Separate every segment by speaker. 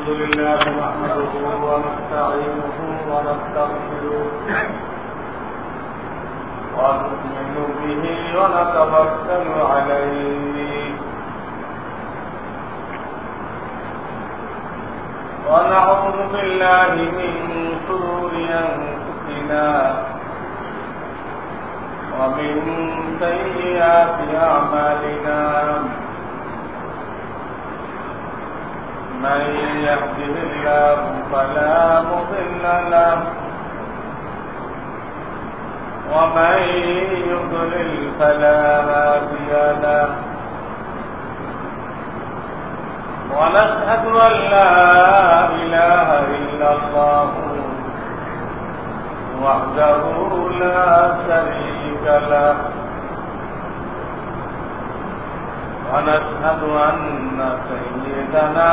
Speaker 1: الحمد لله نحمده ونستعينه ونستغفره ونؤمن به ونتوكل عليه ونعوذ بالله من شرور أنفسنا ومن سيئات أعمالنا من يهده الله فلا مضل له ومن يضلل فلا هادي له ونشهد أن لا إله إلا الله وحده لا شريك له ونشهد أن سيدنا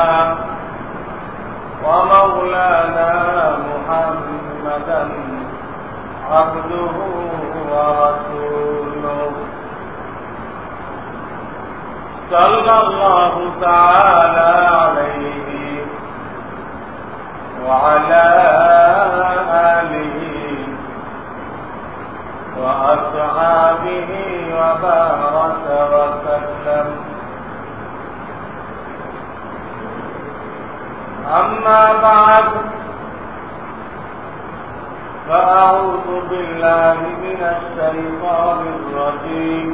Speaker 1: ومولانا محمدا عبده ورسوله صلى الله تعالى عليه وعلى آله وأصحابه وبارك وسلم أما بعد فأعوذ بالله من الشيطان الرجيم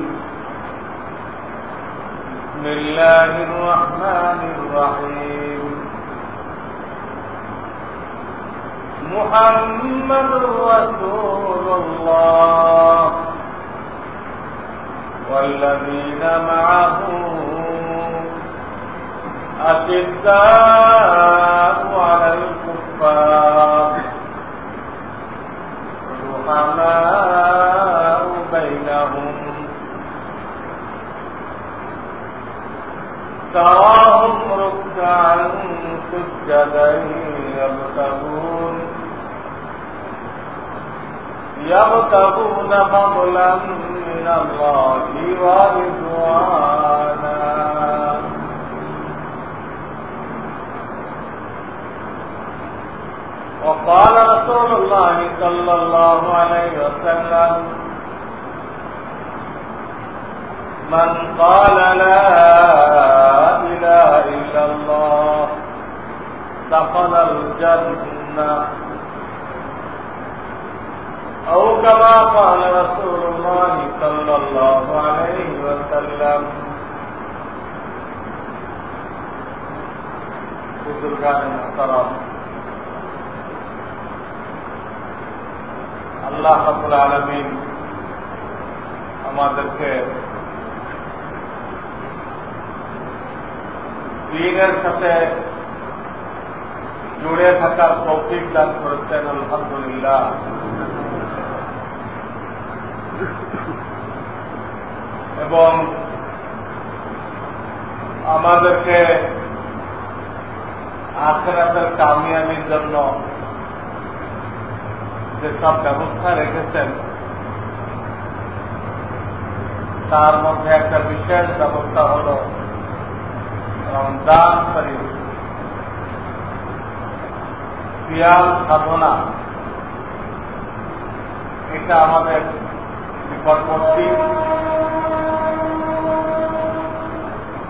Speaker 1: بسم الله الرحمن الرحيم محمد رسول الله والذين معه أشداء على الكفار رحماء بينهم تراهم ركعا سجدا يبتغون فضلا من الله ورضوانا وقال رسول الله صلى الله عليه وسلم من قال لا إله إلا الله دخل الجنة أو كما قال رسول الله صلى الله عليه وسلم بزرگان محترم আল্লাহ রাব্বুল আলামিন আমাদেরকে দ্বীনের সাথে জুড়ে থাকার তৌফিক দান করেছেন আলহামদুলিল্লাহ। এবং আমাদেরকে আখিরাতের কামিয়াবির জন্য যে সব ব্যবস্থা রেখেছেন তার মধ্যে একটা বিশেষ ব্যবস্থা হল রমজান শরীফ, সিয়াম সাধনা। এটা আমাদের নিকটবর্তী,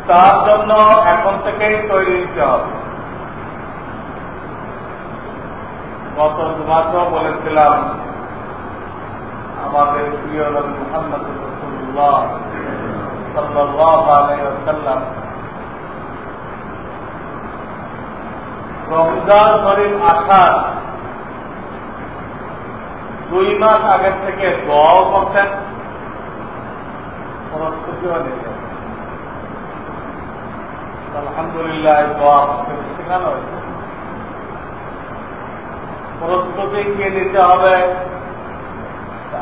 Speaker 1: তার জন্য এখন থেকেই তৈরি দিতে হবে। গত জুমাতেও বলেছিলাম আমাদের প্রিয় নবী মুহাম্মদ রাসূলুল্লাহ সাল্লাল্লাহু আলাইহি ওয়াসাল্লাম রমজান শরীফ আসার 2 মাস আগে থেকে দোয়াও করতেন, প্রস্তুতিও নিতেন। আলহামদুলিল্লাহ দোয়া শেখানো হয়েছে। প্রস্তুতি কে নিতে হবে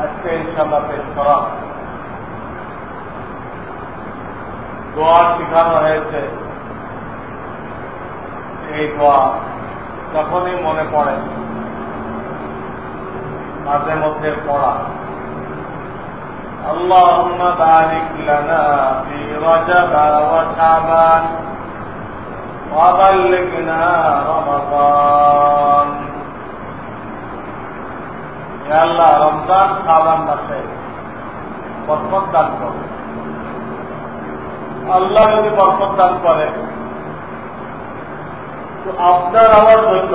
Speaker 1: আজকে ইনশাআল্লাহ পেশ করা। দোয়া শেখানো হয়েছে। এই দোয়া যখনই মনে পড়ে মাঝে মধ্যে পড়া, আল্লাহুম্মা বারিক লানা ফি রাজাব ওয়া শাবান وبلغنا رمضان يا الله رمضان শাবান মাসে বরকত দান করো। আল্লাহ যদি বরকত দান করে তো আপনার আমার জন্য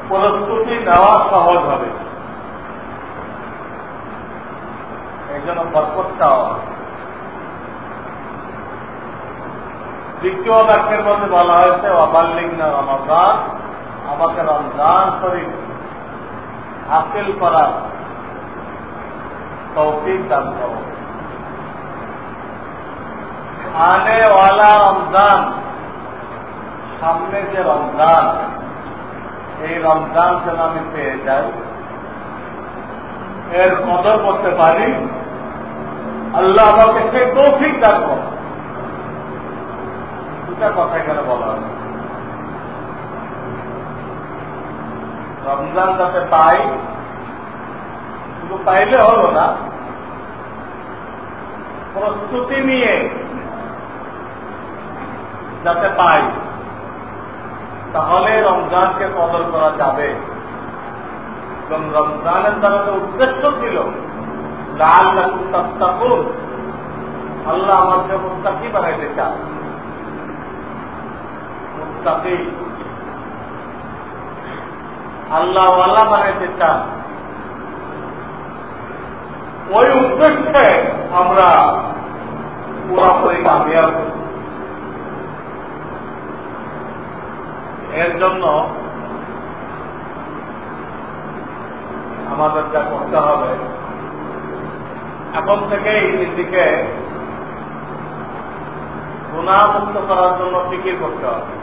Speaker 1: প্রস্তুতি নেওয়া সহজ হবে। এই জন্য বরকত চাওয়া। দ্বিতীয় বাক্যের মধ্যে বলা হয়েছে ওয়াবাল্লিগনা রমাদান, আমাকে রমজান শরীফ হাসিল করার তৌফিক দান করো। আনে ওয়ালা রমজান, সামনে যে রমজান, এই রমজান যেন আমি পেয়ে যাই, এর কদর করতে পারি, আল্লাহ আমাকে সেই তৌফিক দান করো। দুটা কথা এখানে বলা হয়। রমজান যাতে পাই, শুধু পাইলে হলো না, প্রস্তুতি নিয়ে যাতে পাই, তাহলে রমজানকে কদর করা যাবে। এবং রমজানের দ্বারা যে উদ্দেশ্য ছিল লাআল্লাকুম তাত্তাকুন, আল্লাহ আমাকে মুত্তাকি বানাইতে চান। মুত্তাকি আল্লাহ ওয়ালা বানাইতে চান। ওই উদ্দেশ্যে আমরা পুরোপুরি কামিয়াব হই। এর জন্য আমাদের যা করতে হবে, এখন থেকেই নিজেকে গুনাহমুক্ত করার জন্য ফিকির করতে হবে।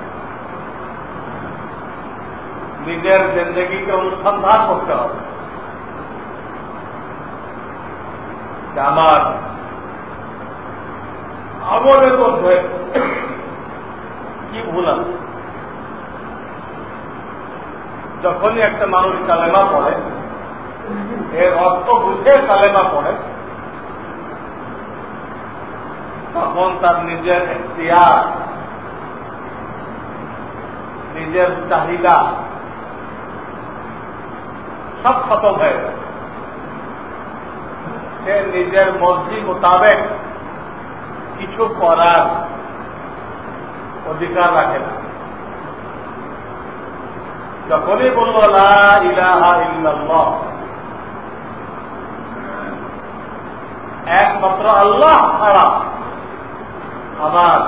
Speaker 1: নিজের জিন্দেগিকে অনুসন্ধান করতে হবে যে আমার আমলের মধ্যে কি ভুল আছে। যখনই একটা মানুষ কালেমা পড়ে, এর অর্থ বুঝে কালেমা পড়ে, তখন তার নিজের ইখতিয়ার, নিজের চাহিদা সব খতম হয়ে যায়। সে নিজের মর্জি মোতাবেক কিছু করার অধিকার রাখে না। যখনই বলল লা ইলাহা ইল্লাল্লাহ, একমাত্র আল্লাহ ছাড়া আমার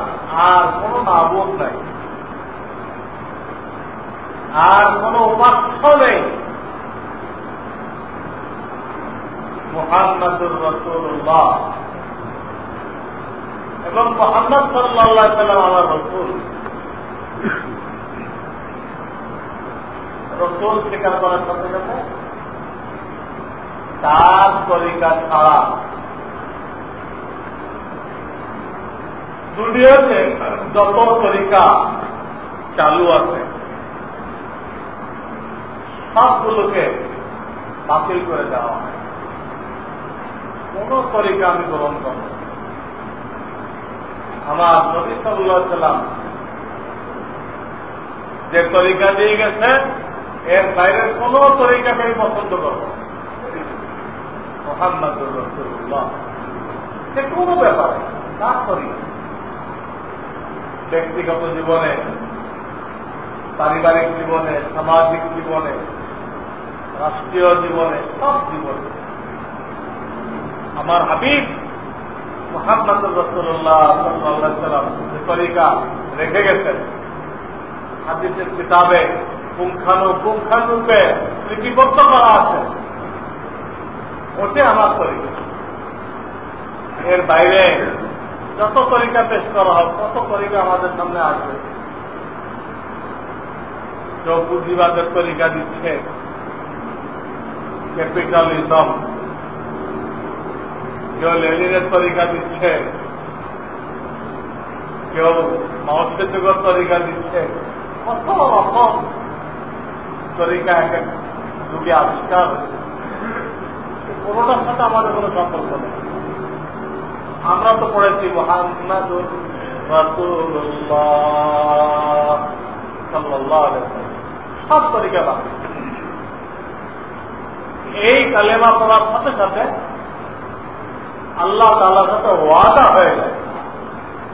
Speaker 1: আর কোন মাবুদ নাই, আর কোন উপাস্য নেই, মুহাম্মাদুর রাসূলুল্লাহ, এবং মুহাম্মদ সাল্লাল্লাহু আলাইহি ওয়াসাল্লাম আমার রাসূল। রাসূল স্বীকার করার সাথে সাথে তার তরিকা ছাড়া দুনিয়াতে যত তরিকা চালু আছে সবগুলোকে বাতিল করে দেওয়া হয়। কোন তরিকা আমি গ্রহণ করব। আমার নবী সাল্লাল্লাহু আলাইহি ওয়াসাল্লাম যে তরিকা দিয়ে গেছে, এর বাইরের কোন তরিকাকে আমি পছন্দ করব। মুহাম্মাদুর রাসূলুল্লাহ, সে কোন ব্যাপারে তার তরিকা, ব্যক্তিগত জীবনে, পারিবারিক জীবনে, সামাজিক জীবনে, রাষ্ট্রীয় জীবনে, সব জীবনে আমার হাবিব মুহাম্মদুর রাসূলুল্লাহ সাল্লাল্লাহু আলাইহি ওয়াসাল্লাম যে তরিকা রেখে গেছেন, হাদিসের কিতাবে পুঙ্খানুপুঙ্খানুরূপে লিপিবদ্ধ করা আছে, ওটা আমার তরিকা। এর বাইরে যত তরিকা পেশ করা হোক, কত তরিকা আমাদের সামনে আসবে। কেউ পুঁজিবাদের তরিকা দিচ্ছে, ক্যাপিটালিজম, কেউ লেনিনের তরিকা দিচ্ছে, কেউ মাওসেতুগর তরিকা দিচ্ছে, কত রকম তরিকা এক এক যুগে আবিষ্কার হচ্ছে। কোনোটার সাথে আমাদের কোনো সম্পর্ক নেই। আমরা তো পড়েছি মুহাম্মাদুর রাসূলুল্লাহ সাল্লাল্লাহু আলাইহি ওয়াসাল্লাম। সব তরিকা বাদ। এই কালেমা পড়ার সাথে সাথে আল্লাহ তাআলার সাথে ওয়াদা হয়ে যায়,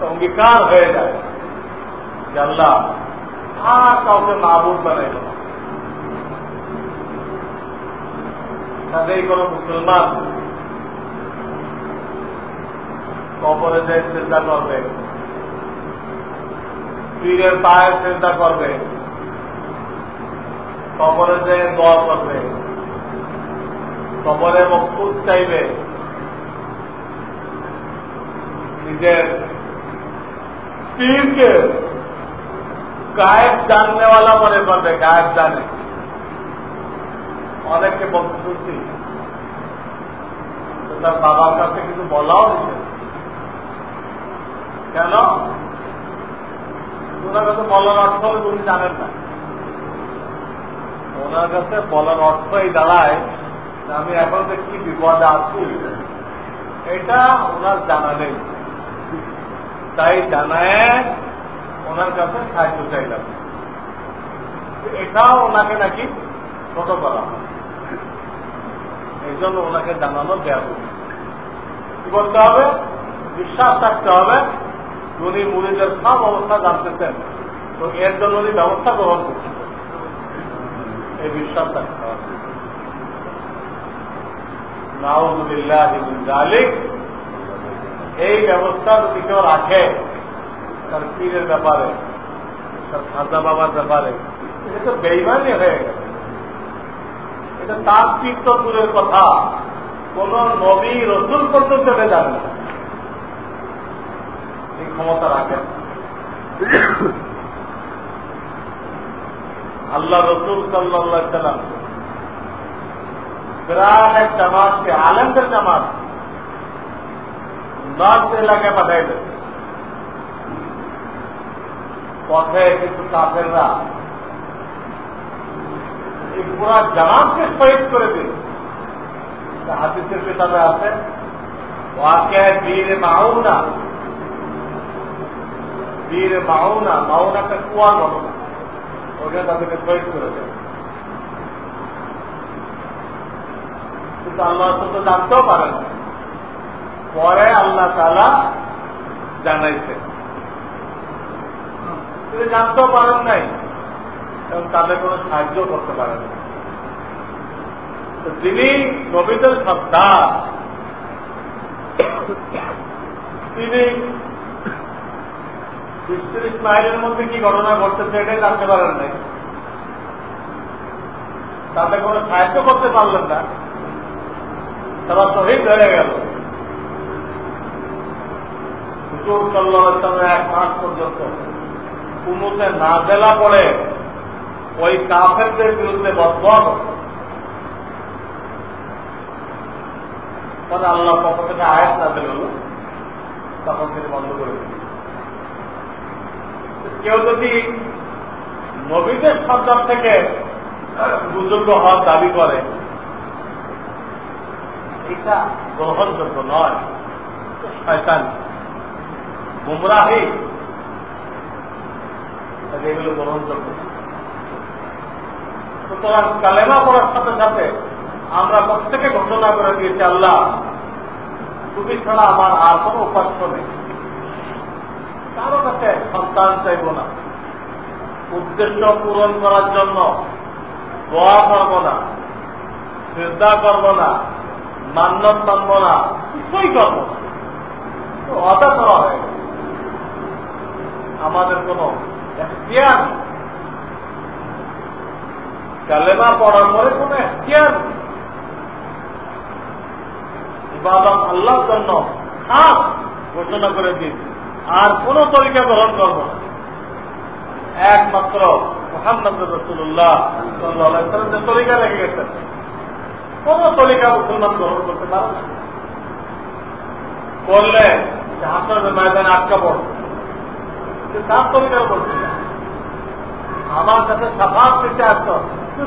Speaker 1: অঙ্গীকার হয়ে যায় যে আল্লাহ আর কাউকে মাবুদ বানাইল না। কাজেই কোন মুসলমান কবরে যে চিন্তা করবে, পীরের পায়ের চিন্তা করবে, কবরে যে দোয়া করবে, কবরে মকসুদ চাইবে, নিজের পীরকে গায়েব জাননেওয়ালা মনে করবে, গায়েব জানে। অনেককে বলতে শুনছি তার বাবার কাছে কিছু বলাও দিচ্ছে। কেন? ওনার কাছে বলার অর্থ হলে তুমি জানেন না। ওনার কাছে বলার অর্থ এই দাঁড়ায় আমি এখন যে কি বিপদে আছি এটা ওনার জানা নেই, তাই জানায় ওনার কাছে সাহায্য চাইলাম। এটাও ওনাকে নাকি ছোট করা হয়, এই জন্য ওনাকে জানানো দেওয়া হবে। কি করতে হবে? বিশ্বাস থাকতে হবে উনি মুরিদের সব অবস্থা জানতেছেন, তো এর জন্য উনি ব্যবস্থা গ্রহণ করছেন, এই বিশ্বাস থাকতে হবে। নাউযুবিল্লাহি মিন যালিক। এই ব্যবস্থা যদি কেউ রাখে তার পীরের ব্যাপারে, তার খাজা বাবার ব্যাপারে, এটা তো বেঈমানি হয়ে গেছে। এটা তার পীর তো দূরের কথা, কোন নবী রসুল পর্যন্ত এটা জানে না, এই ক্ষমতা রাখেন। আল্লাহ রসুল সাল্লাল্লাহু আলাইহি ওয়াসাল্লাম বিরাট এক জামাতকে, আলেমদের জামাত নর্থ এলাকায় পাঠাইলেন। পথে কিছু কাফেররা এই পুরা জামাতকে শহীদ করে দিল। হাদিসের কিতাবে আছে ওয়াকিয়া বীর মাউনা, বীর মাউনা, মাউনা একটা কুয়ার ঘটনা, ওকে তাদেরকে শহীদ করে দেয়। কিন্তু আল্লাহ তো জানতেও পারেন, পরে আল্লাহ তাআলা জানাইছে। তিনি জানতেও পারেন নাই এবং তাদের কোনো সাহায্য করতে পারেন না। যিনি নবীদের সর্দার, তিনি 20-30 মাইলের মধ্যে কি ঘটনা ঘটতেছে এটাই জানতে পারেন নাই, তাতে কোনো সাহায্য করতে পারলেন না, তারা শহীদ হয়ে গেল। হুজুর সাল্লাল্লাহু আলাইহি ওয়াসাল্লাম 1 মাস পর্যন্ত কুনুতে নাযিলা পড়ে ওই কাফেরদের বিরুদ্ধে বদদোয়া করতেন। তখন আল্লাহর পক্ষ থেকে আয়াত নাযিল হলো, তখন তিনি বন্ধ করে দিলেন। কেউ যদি নবীদের সর্দার থেকে বুজুর্গ হওয়ার দাবি করে, এটা গ্রহণযোগ্য নয়, শয়তানি, গুমরাহি, এগুলো গ্রহণযোগ্য। সুতরাং কালেমা পড়ার সাথে সাথে আমরা প্রত্যেকে ঘোষণা করে দিয়েছি আল্লাহ তুমি ছাড়া আমার আর কোনো উপাস্য নেই, কারো কাছে সন্তান চাইব না, উদ্দেশ্য পূরণ করার জন্য দোয়া করব না, শ্রদ্ধা করব না, মান্যত মানব না, কিছুই করব না, অদা করা হয় আমাদের কোন এখতিয়ার নেই। কালেমা পড়ার পরে কোন এখতিয়ার নেই, ইবাদত আল্লাহর জন্য খাস ঘোষণা করে দিয়েছি, আর কোন তরিকা গ্রহণ করব না, একমাত্র মুহাম্মদ রাসূলুল্লাহ সাল্লাল্লাহু আলাইহি ওয়াসাল্লাম যে তরিকা রেখে গেছেন, কোন তরিকা মুসলমান গ্রহণ করতে পারে না। করলে জাহান্নামের ময়দানে আটকা পড়বে, তার তরিকার করছে না। আমার কাছে সাফাত পেতে আসতো,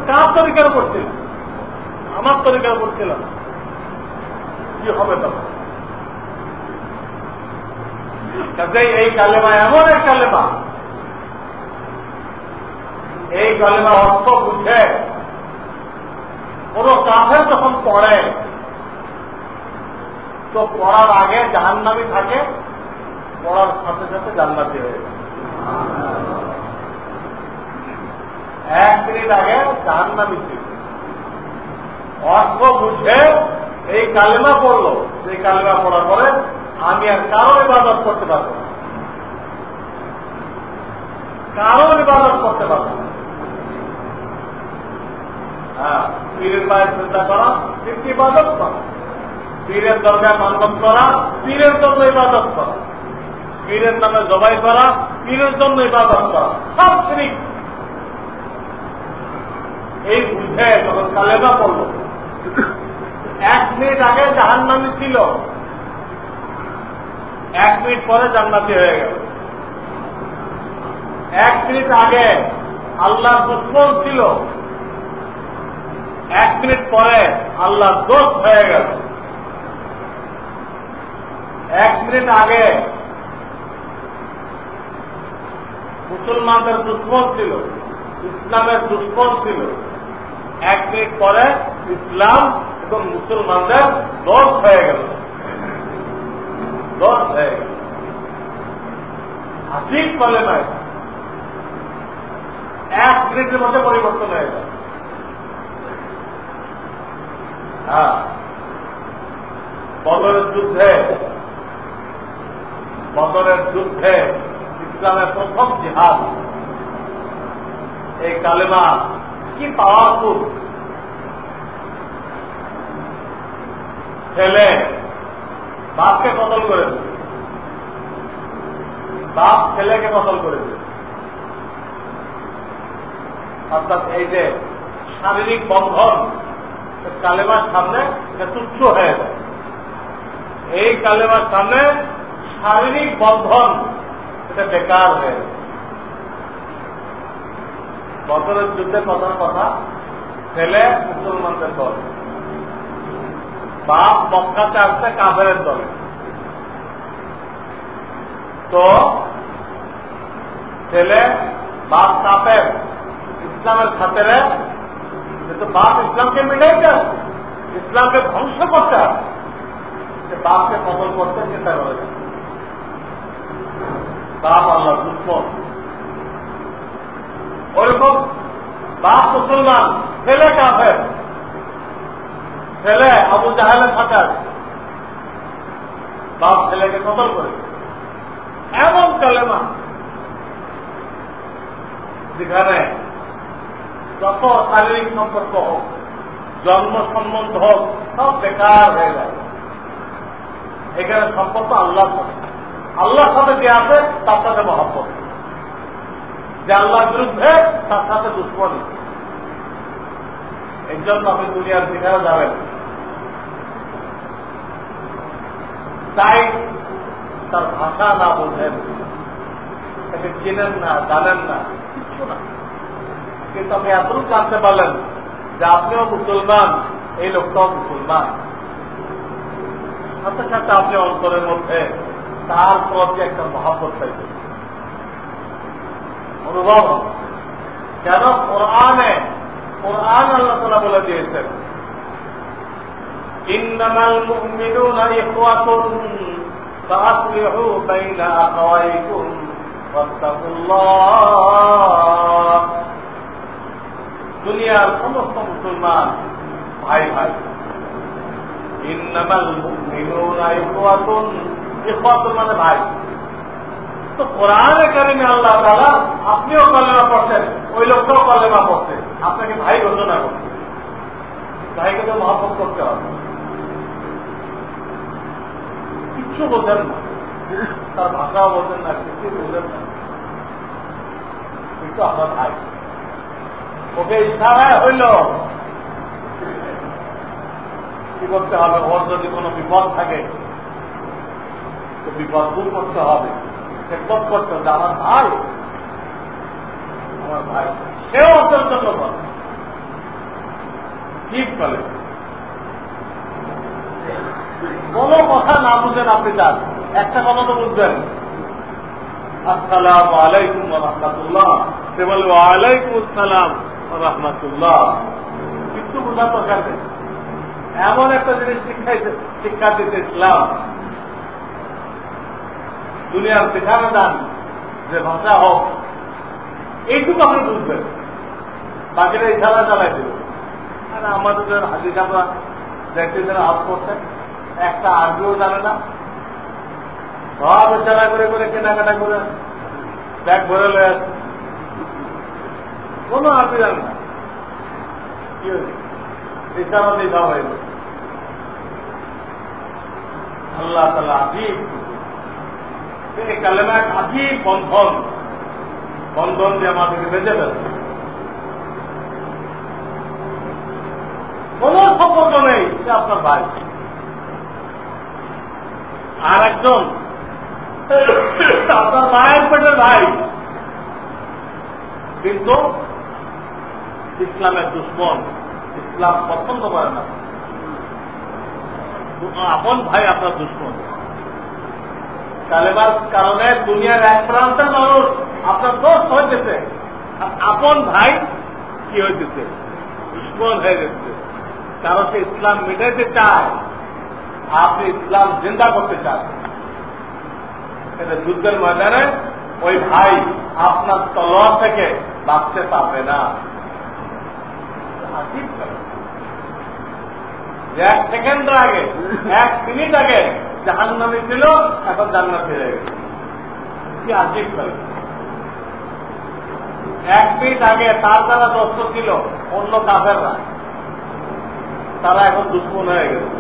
Speaker 1: তার তরিকার করছিল, আমার তরিকার করছিল না, কি হবে তখন? কাজে এই কালেমা এমন এক কালেমা, এই কালেমা অর্থ বুঝে কোন কাফের যখন পড়ে তো পড়ার আগে জাহান্নামী থাকে, পড়ার সাথে সাথে জান্নাতি হয়ে যায়। 1 মিনিট আগে জাহান্নামী ছিল, অর্থ বুঝে এই কালেমা পড়লো, এই কালেমা পড়ার পরে আমি আর কারো ইবাদত করতে পারবো না, কারো ইবাদত করতে পারবো না। হ্যাঁ, পীরের পায়ে চিন্তা করা ঠিক ইবাদত করা, পীরের দরগায় মানত করা পীরের জন্য ইবাদত করা, পীরের নামে জবাই করা পীরের জন্য ইবাদত করা, সব ঠিক। এই বুঝে যখন কালেমা পড়ল, 1 মিনিট আগে জাহান্নামী ছিল, 1 মিনিট পরে জান্নাতি হয়ে গেল। 1 মিনিট আগে আল্লাহর দুশমন ছিল, 1 মিনিট পরে আল্লাহর দোস্ত হয়ে গেল। 1 মিনিট আগে মুসলমানদের দুশমন ছিল, ইসলামের দুশমন ছিল, 1 মিনিট পরে ইসলাম এবং মুসলমানদের দোস্ত হয়ে গেল, দোস্ত হয়ে গেল। হাসিক বলে নয়, 1 মিনিটের মধ্যে পরিবর্তন হয়ে যায়। হ্যাঁ, বদরের যুদ্ধে ইসলামের প্রথম জিহাদ, এই কালেমা কি পাওয়ারফুল। ছেলে বাপকে কতল করেছে, বাপ ছেলেকে কতল করেছে। অর্থাৎ এই যে শারীরিক বন্ধন কালেমার সামনে তুচ্ছ হয়ে যায়, এই কালেমার সামনে শারীরিক বন্ধন এটা বেকার হয়ে যায়। বদরের যুদ্ধে কথার কথা, ছেলে মুসলমানদের দল, বাপ মক্কাতে আসছে কাফেরের দলে। তো ছেলে বাপ কাফের, ইসলামের খাতেরে, কিন্তু বাপ ইসলামকে মিটাইতে আসছে, ইসলামকে ধ্বংস করতে আসছে, বাপকে কতল করতে চিন্তা করে। বাপ আল্লাহ দুশমন, ওরকম বাপ মুসলমান, ছেলে কাফের, ছেলে আবু জাহেলের সাথে আছে, বাপ ছেলেকে কতল করে। এমন কালেমা যেখানে যত শারীরিক সম্পর্ক হোক, জন্ম সম্বন্ধ হোক, সব বেকার হয়ে যায়। এখানে সম্পর্ক আল্লাহর সাথে, আল্লাহর সাথে যে আছে তার সাথে মহব্বত, যে আল্লাহর বিরুদ্ধে তার সাথে দুশ্মনী। এই জন্য আপনি দুনিয়ার যেখানে যাবেন, তাই তার ভাষা না বোঝেন, তাকে চেনেন না, জানেন না, কিচ্ছু না, কিন্তু আপনি এতটুকু জানতে পারলেন যে আপনিও মুসলমান, এই লোকটাও মুসলমান, সাথে সাথে আপনি অন্তরের মধ্যে তার প্রতি একটা মহাব্বত পাইছেন, অনুভব। কেন? কোরআন আল্লাহ তাআলা বলে দিয়েছেন, ইন্নামাল মুমিনুনা ইখওয়াতুন ফাআসলিহু বাইনা আখাওয়াইকুম ওয়াত্তাকুল্লাহ। দুনিয়ার সমস্ত মুসলমান ভাই ভাই। ইন্নামাল মুমিনুনা ইখওয়াতুন, ইখওয়াতুন মানে ভাই। তো কোরআনে কারিমে আল্লাহ তাআলা আপনিও কালেমা পড়ছেন, ওই লোকটাও কালেমা পড়ছে, আপনাকে ভাই ঘোষণা করছে। ভাইকে তো মহব্বত করতে হবে। কিচ্ছু বোঝেন না, তার ভাষাও বোঝেন না, কিছু বোঝেন না, কিন্তু আমার ভাই। ওকে ইশারায় হইল কি করতে হবে, ওর যদি কোনো বিপদ থাকে তো বিপদ দূর করতে হবে, খেদমত করতে হবে। আমার ভাই, আমার ভাই, সেও আপনার জন্য বলে ঠিক বলে। কোনো কথা না বুঝেন আপনি, তার একটা কথা তো বুঝবেন, আসসালামু আলাইকুম ওয়া রাহমাতুল্লাহ, সে বলবে ওয়ালাইকুম আসসালাম ওয়া রাহমাতুল্লাহ। কিছু বোঝার দরকার নেই, এমন একটা জিনিস শিক্ষা দিতে ইসলাম। দুনিয়ার সেখানে যান যে ভাষা হোক, এইটুকু আপনি বুঝবেন, বাকিরা ইশারা চালাই দেবে। আর আমাদের হাজির আমরা দেখতে যারা হাত করছে, একটা আরবিও জানে না, সব ইশারা করে করে কেনাকাটা করে ব্যাগ ভরে লয়ে আসে, কোনো আরবি জানে না। কি হয়েছে? ইশারা দিয়ে যাওয়া হয়েছে। আল্লাহ তাআলা আজীব, এই কালেমা এক আজীব বন্ধন, বন্ধন যে আমাদেরকে বেঁচে ফেলছে। কোন সম্পর্ক নেই, সে আপনার ভাই। আর একজন আপনার মায়ের পেটের ভাই, কিন্তু ইসলামের দুশ্মন, ইসলাম পছন্দ করে না। আপন ভাই আপনার দুশ্মন। কালেমার কারণে দুনিয়ার এক প্রান্তের মানুষ আপনার দোষ হইতেছে, আর আপন ভাই কি হইতেছে? দুশ্মন হয়ে যাচ্ছে। কারণ সে ইসলাম মিটাইতে চায়, আপনি ইসলাম জিন্দা করতে চান। এটা যুদ্ধের ময়দানে ওই ভাই আপনার তলোয়ার থেকে বাঁচতে পারবে না। এক সেকেন্ড আগে, এক মিনিট আগে জাহান্নামী ছিল, এখন জান্নাতে হয়ে গেছে। কি আজীব করে! এক মিনিট আগে তার দ্বারা দোস্ত ছিল অন্য কাফেররা, তারা এখন দুশ্মন হয়ে গেছে।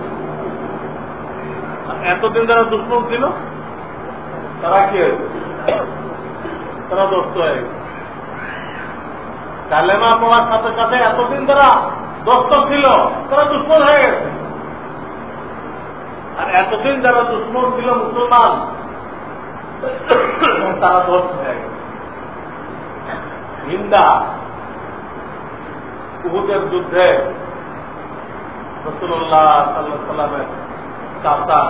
Speaker 1: এতদিন যারা দুশ্মন ছিল তারা কি হয়েছে? তারা দোস্ত হয়ে গেছে। কালেমা পড়ার সাথে সাথে এতদিন যারা দোস্ত ছিল তারা দুশ্মন হয়ে গেছে। আর এতদিন যারা দুশ্মন ছিল মুসলমান, তারা দোস্ত হয়ে গেছে। হিন্দা উহুদের যুদ্ধে রাসূলুল্লাহ সাল্লাল্লাহু আলাইহি ওয়াসাল্লামের চাচা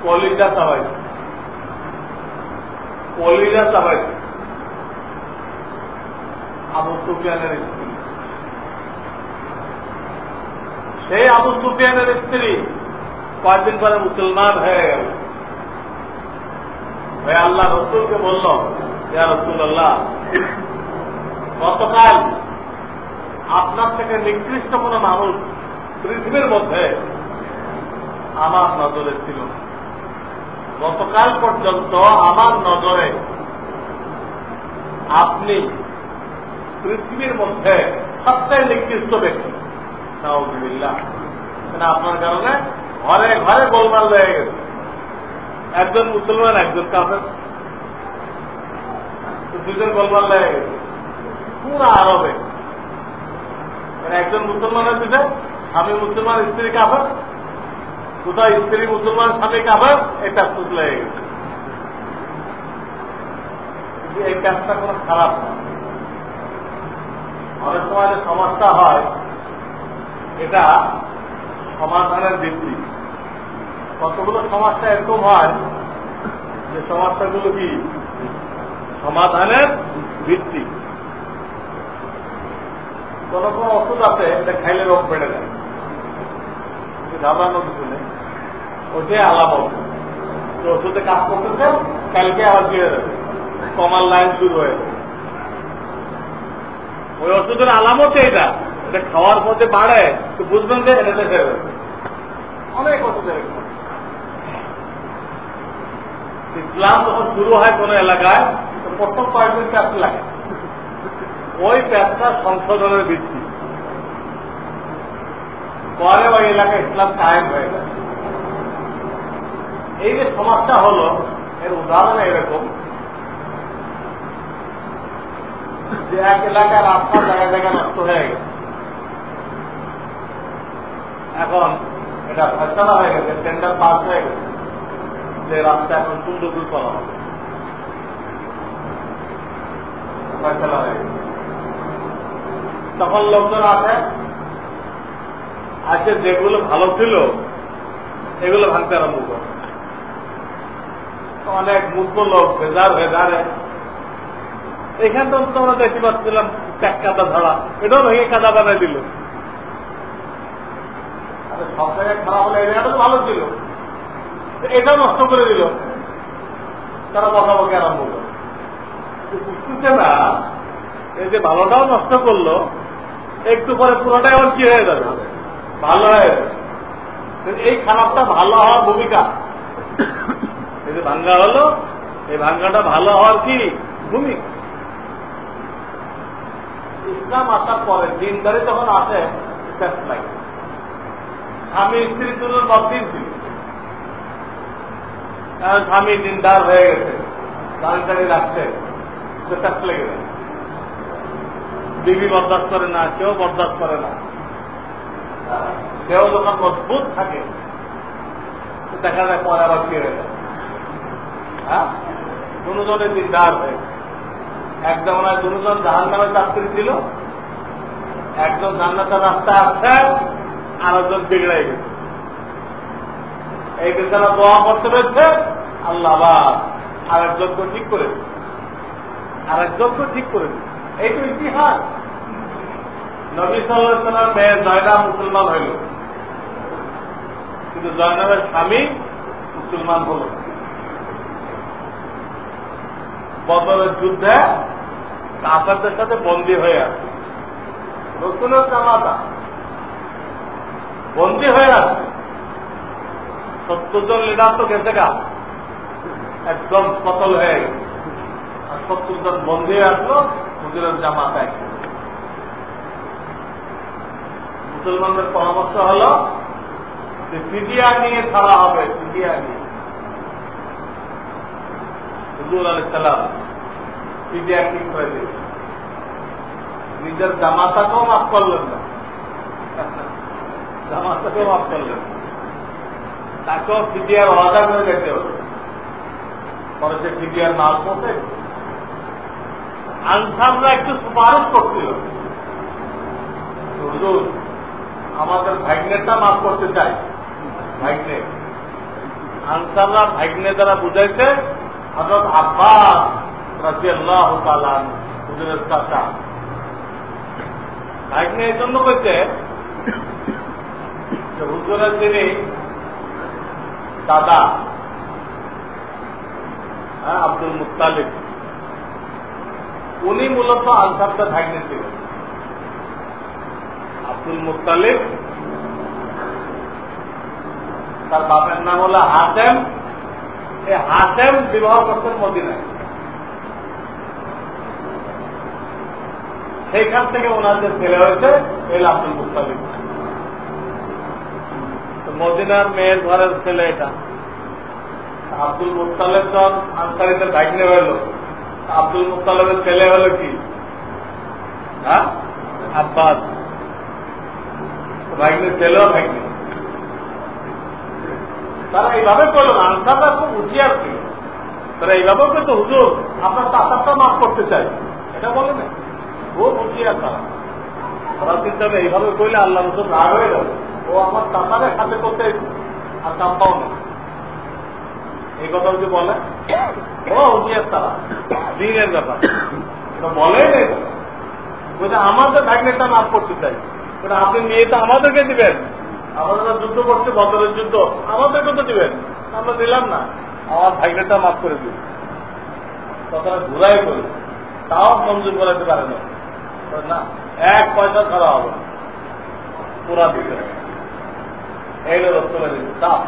Speaker 1: কলিজা চাবাইছে, কলিজা চাবাইছে আবু সুফিয়ানের স্ত্রী। সেই আবু সুফিয়ানের স্ত্রী কয়েকদিন পরে মুসলমান হয়ে গেল। হয়ে আল্লাহ রসুলকে বলল, ইয়া রাসূলুল্লাহ, গতকাল আপনার থেকে নিকৃষ্ট কোন মানুষ পৃথিবীর মধ্যে আমার নজরে ছিল। গতকাল পর্যন্ত আমার নজরে আপনি পৃথিবীর মধ্যে সবচেয়ে নিকৃষ্ট ব্যক্তি। নাউযুবিল্লাহ। আপনার কারণে ঘরে ঘরে গোলমাল হয়ে গেছে, একজন মুসলমান একজন কাফের, দুজন গোলমাল হয়ে গেছে পুরা আরবে। একজন মুসলমানের পিঠে স্বামী মুসলমান, স্ত্রী কাফের, কোথায় স্ত্রী মুসলমান স্বামী কাফের, এটা সুদ লেগে গেছে। এই কাজটা কোনো খারাপ না। অনেক সময় যে সমস্যা হয়, এটা সমাধানের ভিত্তি। কতগুলো সমস্যা এরকম হয় যে সমস্যাগুলো কি সমাধানের ভিত্তি। কোন কোন ওষুধ আছে এটা খাইলে রোগ বেড়ে যায়, ঘাবড়ানো কিছু নেই, ওটাই আলামত যে ওষুধে কাজ করতেছে, কালকে আবার কি হয়ে যাবে, কমার লাইন শুরু হয়ে যাবে। ওই ওষুধের আলামত এটা, এটা খাওয়ার মধ্যে বাড়ে তো বুঝবেন যে এটা দেখে অনেক ওষুধের। ইসলাম যখন শুরু হয় কোন এলাকায়, তো প্রথম কয়েকদিন প্যাঁচ লাগে, ওই প্যাঁচটা সংশোধনের ভিত্তি। পরে ওই এলাকায় ইসলাম কায়েম হয়ে যায়। এই যে সমস্যা হলো, এর উদাহরণ এরকম যে এক এলাকার রাস্তা জায়গায় জায়গায় নষ্ট হয়ে গেছে। এখন এটা ফয়সালা হয়ে গেছে, টেন্ডার পাস হয়ে গেছে যে রাস্তা এখন সুন্দর করা হবে, ফয়সালা হয়ে গেছে। তখন লোকজন আছে, আজকে যেগুলো ভালো ছিল এগুলো ভাঙতে আরম্ভ করে, অনেক মূর্খ লোক ভেজার ভেজারে। এখানে তো আমরা দেখতে পাচ্ছিলাম এক কাদা ধরা, এটাও ভেঙে কাদা বানাই দিল। সব জায়গায় খারাপ হলে এটা তো ভালো ছিল, এটাও নষ্ট করে দিল। তারা বকাবকি আরম্ভ করল, বুঝতেছে না এই যে ভালোটাও নষ্ট করলো, একটু পরে পুরোটাই আবার কি হয়ে যাবে, ভালো হয়ে যাবে। এই খারাপটা ভালো হওয়ার ভূমিকা। এই যে ভাঙ্গা হলো, এই ভাঙ্গাটা ভালো হওয়ার কি ভূমিকা। ইসলাম আসার পরে দিনদারি তখন আসে নাই, স্বামী স্ত্রী দুজন বদদিন ছিল। স্বামী দিনদার হয়ে গেছে, দাঁড়ি রাখছে, লেগে যায়। বিবি বরদাস্ত করে না, কেউ বরদাস্ত করে না। কেউ যখন মজবুত থাকে দেখা যায় পরে আবার কি হয়ে যায়। হ্যাঁ, দুজনের দিনদার হয়ে, একজন দুজন জাহান্নামের চাকরি ছিল, একজন জান্নাতের রাস্তা আসছে, আরেকজন বিগড়াই গেছে। এই বেচারা দোয়া করতে পেরেছে, আল্লাহ আবার আরেকজনকে ঠিক করে দিচ্ছে, আরেকজনকে ঠিক করে দিচ্ছে। এই তো ইতিহাস। নবী সাল্লাল্লাহু আলাইহি ওয়াসাল্লাম মেয়ে জয়নাব মুসলমান হইল, কিন্তু জয়নাবের স্বামী মুসলমান হল। বদরের যুদ্ধে কাফেরদের সাথে বন্দী হয়ে আছে, রসুলের জামাতা বন্দী হয়ে আছে। 70 জন লিডার তো গেছে গা, একদম কতল হয়ে গেছে, আর 70 জন বন্দী হয়ে আসলো হুজুরের জামাতায়। মুসলমানদের পরামর্শ হল যে ফিদিয়া নিয়ে ছাড়া হবে, ফিদিয়া নিয়ে। হুজুর আলাইহিস সালাম ফিদিয়া ঠিক করে দিল, নিজের জামাতাকেও মাফ করলেন না, জামাতাকেও মাফ করলেন, তাকেও ফিদিয়ার ওয়াদা করে যেতে হবে। পরে সে ফিদিয়ার মাল পৌঁছে। আনসাররা একটু সুপারিশ করছিল, হুজুর আমাদের ভাগ্নেটা মাফ করতে চাই। ভাগ্নে আনসাররা ভাগ্নে দ্বারা বুঝাইছে হযরত আব্বাস রাদিয়াল্লাহু তাআলা হুজুরের চাচা। ভাগ্নে এই জন্য কইছে যে হুজুরের যিনি দাদা আব্দুল মুত্তালিব, উনি মূলত আনসারদের ভাগ্নে ছিলেন। আব্দুল মুত্তালিব, তার বাপের নাম হলো হাশেম। এই হাশেম বিবাহ করছেন মদিনায়, সেইখান থেকে ওনার যে ছেলে হয়েছে এই আব্দুল মুত্তালিব। মদিনার মেয়ের ঘরের ছেলে এটা। আব্দুল মুত্তালিব যখন আনসারীদের ভাগ্নে হইল, আব্দুল মুত্তালিবের ছেলে হলো কি? হ্যাঁ, আব্বাস। ভাগ্নের ছেলেও ভাগ্নে। তারা এইভাবে করল না, আনসাররা খুব হুঁশিয়ার ছিল। তারা এইভাবে করতো, হুজুর আপনার চাচারটা মাফ করতে চাই, এটা বলে না। খুব হুঁশিয়ার তারা। তারা চিন্তা করে এইভাবে করলে আল্লাহ রসুল রাগ হয়ে যাবে, ও আমার চাচারের সাথে করতে আর কাম পাও না, এই কথা যদি বলে ও হুঁশিয়ার তারা দিনের ব্যাপার বলে আমাদের ভাগ্নেটা মাফ করতে চাই, আপনি নিয়ে তো আমাদেরকে দিবেন, আমাদের যুদ্ধ করছে বদরের যুদ্ধ, আমাদেরকে তো দিবেন, আমরা দিলাম না, আমার ভাগ্নেটা মাফ করে দিন। কথাটা ঘুরাই করি, তাও মঞ্জুর করাতে পারে না, 1 পয়সা ছাড়া হবে পুরা দিতে। এই হলো রসুলের ইনসাফ।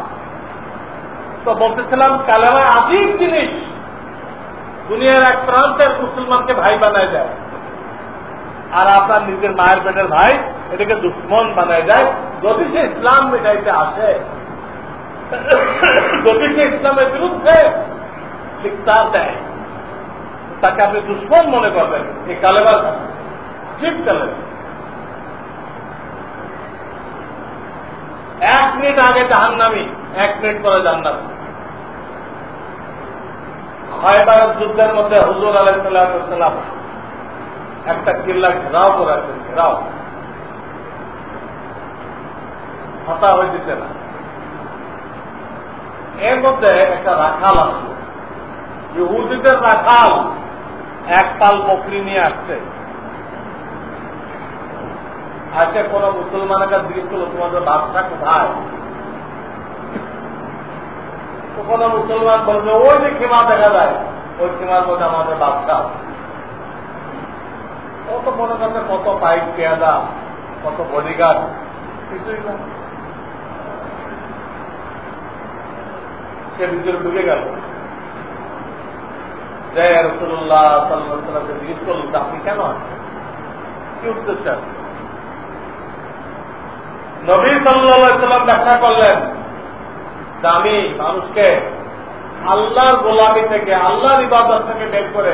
Speaker 1: তো বলতেছিলাম কালেমা আজীব জিনিস, দুনিয়ার এক প্রান্তের মুসলমানকে ভাই বানায় যায়, আর আপনার নিজের মায়ের পেটের ভাই এটাকে দুশ্মন বানায় যায়। যদি সে ইসলাম মেটাইতে আসে, যদি সে ইসলামের বিরুদ্ধে শিক্ষা দেয়, তাকে আপনি দুশ্মন মনে করবেন। এই কালেমার ঠিক কালেমা 1 মিনিট আগে জাহান্নামী, 1 মিনিট পরে জান্নাত। খায়বারের যুদ্ধের মধ্যে হুজুর আলাইহিস সালাম একটা কিল্লা ঘেরাও করে আছেন, ঘেরাও হতা হয়ে দিতে না। এর মধ্যে একটা রাখাল আসলো, ইহুদিদের রাখাল এক পাল বকরি নিয়ে আসছে। আজকে কোন মুসলমানের কাছে জিজ্ঞেস করলো তোমাদের বাদশা কোথায়, তো কোন মুসলমান বলবে ওই যে সীমা দেখা যায়, ওই সীমার মধ্যে আমাদের বাদশা। ও তো মনে করছে কত পাইপ পেয়াদা, কত বডিগার্ড, কিছুই না। সে ভিতরে ঢুকে গেল, যে রাসূলুল্লাহ সাল্লাল্লাহু আলাইহি ওয়াসাল্লামকে জিজ্ঞেস করল আপনি কেন আসছেন, কি উদ্দেশ্য? নবী সাল্লাল্লাহু আলাইহি ওয়াসাল্লাম ব্যাখ্যা করলেন যে আমি মানুষকে আল্লাহর গোলামি থেকে, আল্লাহর ইবাদত থেকে বের করে,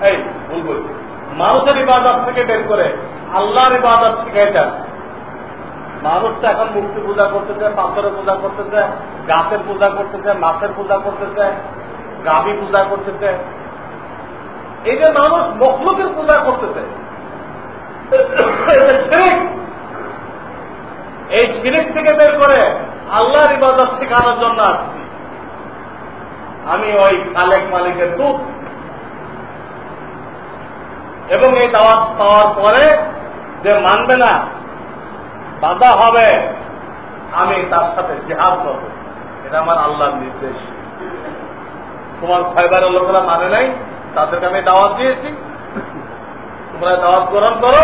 Speaker 1: এই ভুল বলছি, মানুষের ইবাদত থেকে বের করে আল্লাহর ইবাদত শিখাইতেন। মানুষ তো এখন মূর্তি পূজা করতেছে, পাথরের পূজা করতেছে, গাছের পূজা করতেছে, মাছের পূজা করতেছে, গাভী পূজা করতেছে। এই যে মানুষ মখলুকের পূজা করতেছে, এই শিরক থেকে বের করে আল্লাহর ইবাদত শেখানোর জন্য আসছি। আমি ওই খালেক মালিকের দূত, এবং এই দাওয়াত পাওয়ার পরে যে মানবে না, বাধা হবে, আমি তার সাথে জিহাদ করব। এটা আমার আল্লাহর নির্দেশ। তোমার খয়বারের লোকেরা মানে নাই, তাদেরকে আমি দাওয়াত দিয়েছি, তোমরা দাওয়াত গ্রহণ করো,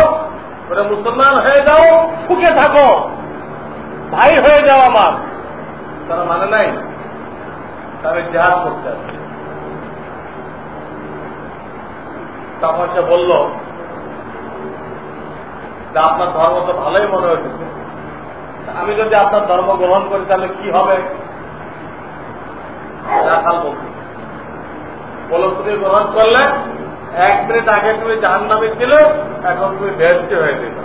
Speaker 1: তোমরা মুসলমান হয়ে যাও, সুখে থাকো, ভাই হয়ে যাও আমার। তারা মানে নাই, আমি জিহাদ করতে আসছি। তখন সে বলল যে আপনার ধর্ম তো ভালোই মনে হয়েছে, আমি যদি আপনার ধর্ম গ্রহণ করি তাহলে কি হবে? রাখাল বলো তুমি গ্রহণ করলে 1 মিনিট আগে তুমি জাহান্নামে ছিলে, এখন তুমি বেহেশতি হয়ে দিল,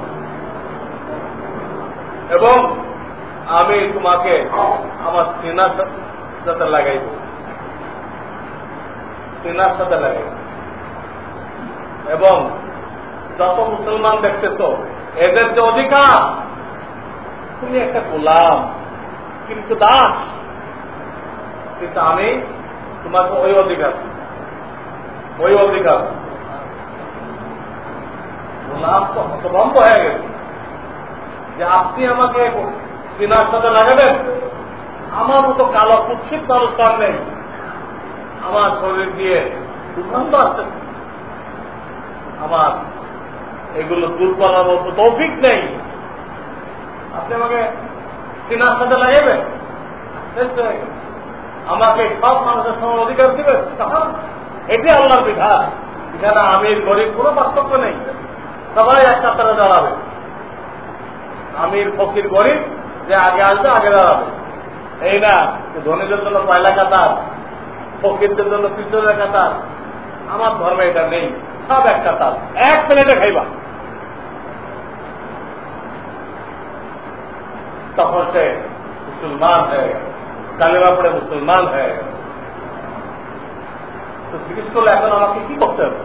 Speaker 1: এবং আমি তোমাকে আমার সিনার সাথে লাগাই দেব, সিনার সাথে লাগাই দেব। এবং যত মুসলমান দেখতেছ এদের যে অধিকার, তুমি একটা গোলাম কিন্তু দাস, কিন্তু আমি তোমাকে ওই অধিকার গোলাম তো হতভম্ব হয়ে গেছে যে আপনি আমাকে সিনার সাথে লাগাবেন। আমার মতো কালো কুৎসিত মানুষ নেই, আমার শরীর দিয়ে দুর্গন্ধ আসছে, আমার এগুলো দূর করার মতো তৌফিক নেই, আপনি আমাকে সিনার সাথে লাগাবেন? আমাকে সব মানুষের সমান অধিকার দিবেন? এটি আল্লাহর বিধান। এখানে আমির গরিব কোনো পার্থক্য নেই, সবাই এক কাতারে দাঁড়াবে। আমির ফকির গরিব যে আগে আসবে আগে দাঁড়াবে, এই না ধনীদের জন্য পয়লা কাতার, ফকিরদের জন্য পিছনের কাতার। আমার ধর্মে এটা নেই, সব এক কাতার, এক প্লেটে খাইবা। তখন সে মুসলমান হয়ে গেল, কালেমা পড়ে মুসলমান হয়ে গেল। তো জিজ্ঞেস করলে এখন আমাকে কি করতে হবে?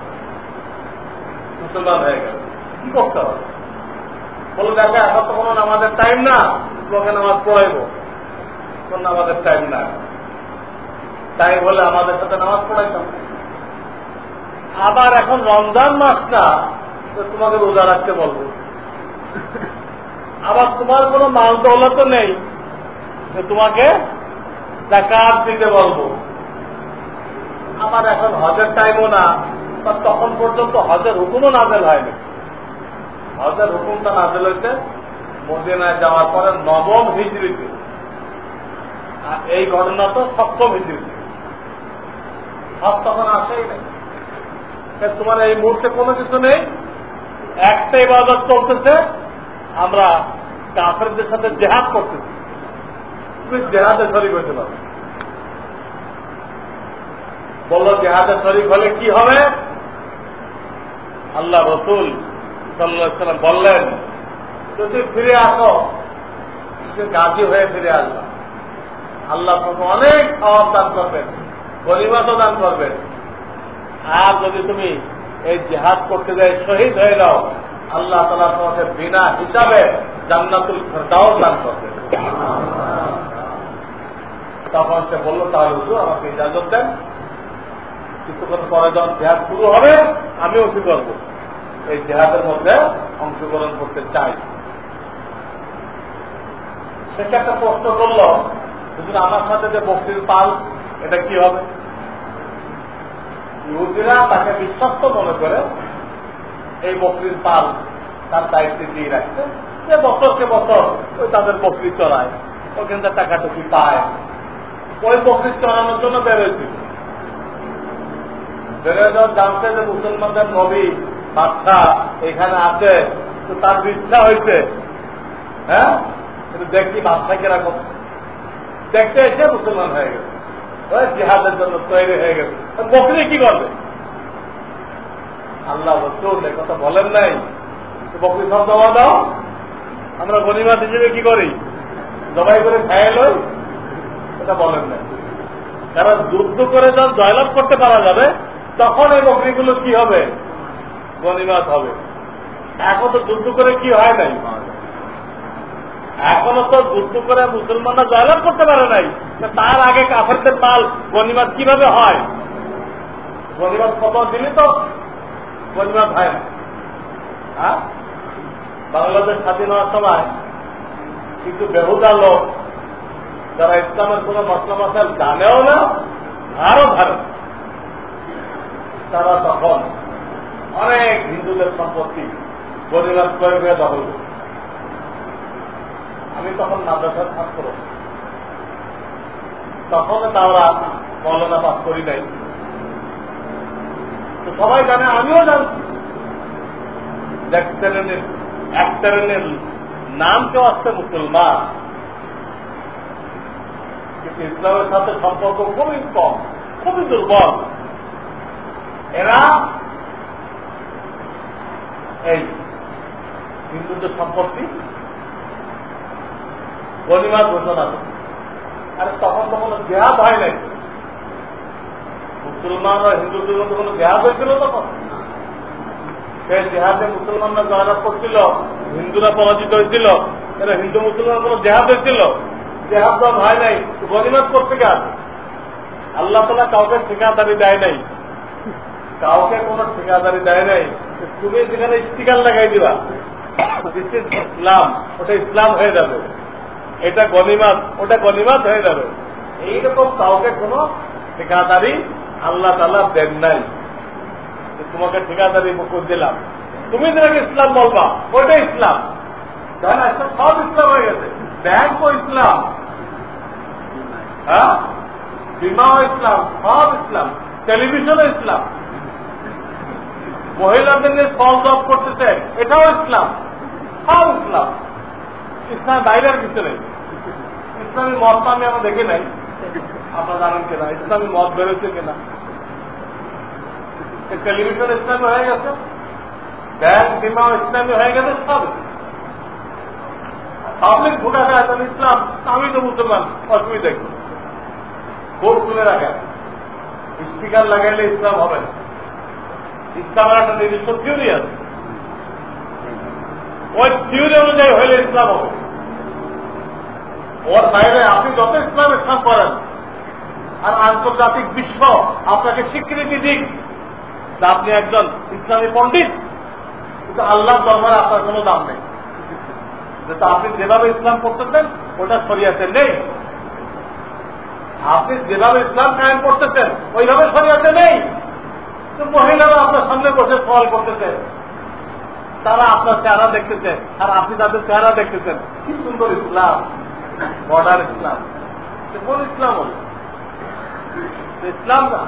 Speaker 1: মুসলমান হয়ে গেল, কি করতে হবে? বলো দেখে এখন তো কোনো নামাজের টাইম না, তোমাকে নামাজ পড়াইব, কোন নামাজের টাইম না, তাই বলে আমাদের সাথে নামাজ পড়াইতাম। আবার এখন রমজান মাস না, তোমাকে রোজা রাখতে বলবো। আবার তোমার কোনো মাল দৌলত নেই, তোমাকে যাকাত দিতে বলবো। আমার এখন হজের টাইমও না, তখন পর্যন্ত হজের হুকুমও নাজেল হয়নি। হজের হুকুমটা নাজেল হয়েছে মদিনায় যাওয়ার পরে 9ম হিজরিতে, আর এই ঘটনা তো 7ম হিজরিতে। হজ তখন আসেই নেই। তোমার এই মুহূর্তে কোনো কিছু নেই, একটা ইবাদত চলতেছে, আমরা কাফেরদের সাথে জেহাদ করতেছি। তুমি জেহাদে শরীক হইতে পারো। বলল জেহাদে শরীক হলে কি হবে? আল্লাহ রসুল সাল্লাল্লাহু আলাইহি ওয়াসাল্লাম বললেন, যদি ফিরে আসো, গাজী হয়ে ফিরে আসবা, আল্লাহ তোমাকে অনেক সওয়াব দান করবেন, গনিমতও দান করবেন। আর যদি তুমি এই জিহাদ করতে যাই শহীদ হয়ে যাও, আল্লাহ তাআলা তোমাকে বিনা হিসাবে জান্নাতুল ফেরদাউস দান করবেন। তখন সে বলল, তাহলে হুজুর আমাকে ইজাজত দেন। কিছুক্ষণ পরে যখন জেহাদ শুরু হবে আমিও কি করব, এই জেহাদের মধ্যে অংশগ্রহণ করতে চাই। সেটা একটা প্রশ্ন করল, যদি আমার সাথে যে বকরির পাল এটা কি হবে? ইহুদিরা তাকে বিশ্বস্ত মনে করে এই বকরির পাল তার দায়িত্বে দিয়ে রাখছে, যে বছরকে বছর ওই তাদের বকরি চড়ায়, ওখান থেকে টাকাটুকি পায়, ওই বকরি চড়ানোর জন্য বেরোয়েছিল। বেরোয় যখন জানতে যে মুসলমানদের নবী বাচ্চা এখানে আছে, তো তার ইচ্ছা হয়েছে, হ্যাঁ কিন্তু দেখি বাচ্চা কিরকম, দেখতে এসে মুসলমান হয়ে গেছে, ওই জিহাদের জন্য তৈরি হয়ে গেছে। বকরি কি করবে? আল্লাহ রসূল এ কথা বলেন নাই, বকরি সব জমা দাও, আমরা গনিমত হিসেবে কি করি, জবাই করে খাইয়ে লই, এটা বলেন নাই। কারণ যুদ্ধ করে যখন জয়লাভ করতে পারা যাবে তখন এই বকরিগুলো কি হবে, গনিমত হবে। এখন তো যুদ্ধ করে কি হয় নাই, এখনো তো যুদ্ধ করে মুসলমানরা জয়লাভ করতে পারে নাই, তার আগে কাফেরদের মাল গনিমত কিভাবে হয়? গনিমত কত দিলে তো গনিমত হয় না। হ্যাঁ, বাংলাদেশ স্বাধীন হওয়ার সময় কিছু বেহুদা লোক যারা ইসলামের কোন মসলা মশাল জানেও না আরো ধারে, তারা তখন অনেক হিন্দুদের সম্পত্তি গনিমত করে দখল করে। আমি তখন মাদ্রাসার ছাত্র, তখন তারা মৌলানা পাস করি নাই, তো সবাই জানে, আমিও জানছি। এক শ্রেণীর নাম কেউ আসছে মুসলমান, কিন্তু ইসলামের সাথে সম্পর্ক খুবই কম, খুবই দুর্বল। এরা এই হিন্দুদের সম্পত্তি গনিমত ঘোষণা করে। আর তখন তো কোনো জেহাদ হয় নাই, মুসলমান আর হিন্দুদের মধ্যে কোনো জেহাদ হয়েছিল তখন? সেই জেহাদে মুসলমানরা জয়লাভ করছিল, হিন্দুরা পরাজিত হয়েছিল, এরা হিন্দু মুসলমান কোনো জেহাদ হয়েছিল? জেহাদ তো হয় নাই, গনিমত করতে গেল। আল্লাহ তাআলা কাউকে ঠিকাদারি দেয় নাই, কাউকে কোনো ঠিকাদারি দেয় নাই। তুমি যেখানে স্টিকার লাগাই দিবা ইসলাম, ওটা ইসলাম হয়ে যাবে, এটা গনিমত, ওটা গনিমত হয়ে যাবে, এইরকম কাউকে কোনো ঠিকাদারি আল্লাহ তাআলা দেন নাই। তোমাকে ঠিকাদারি করে দিলাম, তুমি যেটাকে ইসলাম বলবা ওইটা ইসলাম। সব ইসলাম হয়ে গেছে, ব্যাংকও ইসলাম, হ্যাঁ বিমাও ইসলাম, সব ইসলাম, টেলিভিশনও ইসলাম, মহিলাদের নিয়ে ফল জব করতেছে এটাও ইসলাম, সব ইসলাম। ইসলাম বাইরের কিছু নেই। ইসলামী মত আমি আমরা দেখি নাই, আপনারা জানেন কিনা ইসলামী মত বেরোচ্ছে কিনা? টেলিভিশন ইসলামী হয়ে গেছে, ব্যাংক বিমা ইসলামী হয়ে গেছে, সব পাবলিক ভোট আছে ইসলাম। আমি তো মুসলমান, অসুবিধা কি? ভোট তুলে রাখেন, স্পিকার লাগাইলে ইসলাম হবে না। ইসলামের একটা নির্দিষ্ট থিওরি আছে, ওই থিওরি অনুযায়ী হইলে ইসলাম হবে। ওর বাইরে আপনি যত ইসলাম করেন আর আন্তর্জাতিক বিশ্ব আপনাকে স্বীকৃতি দিক আপনি একজন ইসলামী পণ্ডিত, কিন্তু আল্লাহর দরবারে আপনার কোনো দাম নেই। যেটা আপনি যেভাবে ইসলাম করতেছেন ওটা শরিয়াতে নেই, আপনি যেভাবে ইসলাম কায়েম করতেছেন ওইভাবে শরিয়াতে নেই। তো মহিলারা আপনার সামনে বসে সওয়াল করতেছে, তারা আপনার চেহারা দেখতেছে আর আপনি তাদের চেহারা দেখতেছেন। কি সুন্দর ইসলাম, মডার্ন ইসলাম। কোন ইসলাম হল? ইসলাম না।